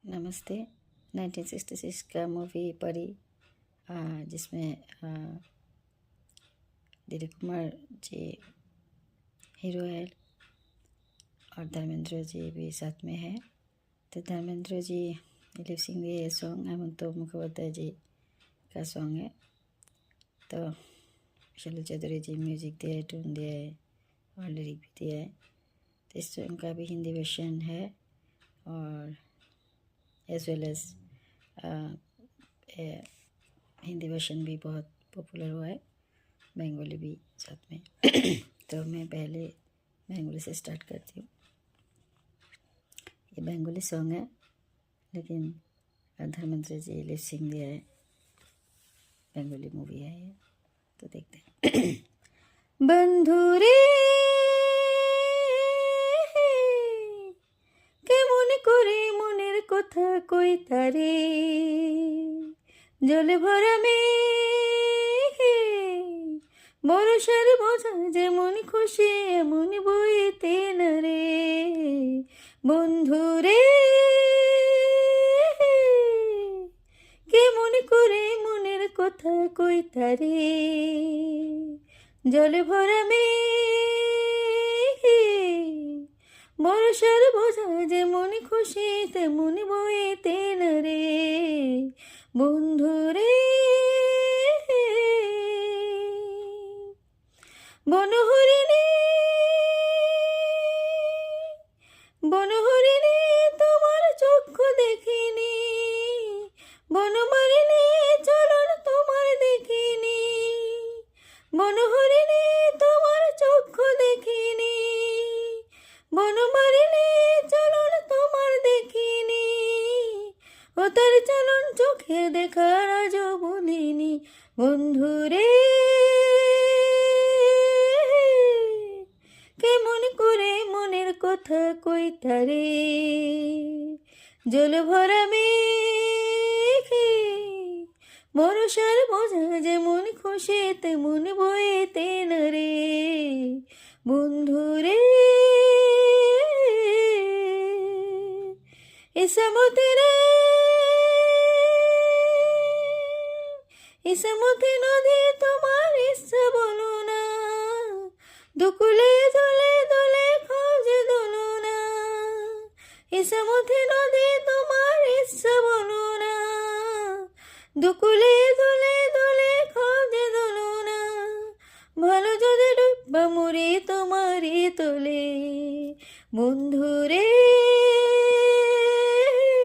नमस्ते। 1966 का मूवी परी, जिसमें दिलीप कुमार जी हीरो है और धर्मेंद्र जी भी साथ में है। तो धर्मेंद्र जी दिलीप सिंह दिए ये सॉन्ग हेमंत मुखोपाध्याय जी का सॉन्ग है। तो शैलू चौधरी जी म्यूजिक दिए, टून दिए है और लिरिक भी दिए है। तो इस सॉन्ग का भी हिंदी वर्जन है और as well as Hindi version भी बहुत पॉपुलर हुआ है, बंगाली भी साथ में। तो मैं पहले बंगाली से स्टार्ट करती हूँ। ये बंगाली सॉन्ग है, लेकिन धर्मेंद्र जी लिप सिंग दिया है, बंगाली मूवी है ये। तो देखते हैं। बंधुरे কেমন করে মনের কথা কই তারে, জলে ভরা মেঘে বরষার বোঝা যেমন খুশি এমন বইতে না রে। বন্ধুরে কেমন করে মনের কথা কই তারে, জলে ভরা মেঘে বরষার বোঝা যেমন খুশি তেমন বইতে না রে। বন্ধুরে বনহরিণী বনহরিণী তোমার চক্ষু দেখিনি, বনমালিনী চরণ তোমার দেখিনি। বনহরিণী তোমার চক্ষু দেখিনি, বনমালিনী চরণ তোমার দেখিনি। ও তার চলন চোখে দেখার আজও বলিনি। বন্ধুরে কেমন করে মনের কথা কই তারে, জল ভরা মেঘে বরষার বোঝা যেমন খুশি তেমন বইতে না রে। বন্ধুরে ইসমতি রে ইসমতি নদী তোমার ইচ্ছা বলো না, দুকুলে দোলে দোলে খোঁজে দোলো না। ইসমতি নদী তোমার ইচ্ছা বলো না, দুকুলে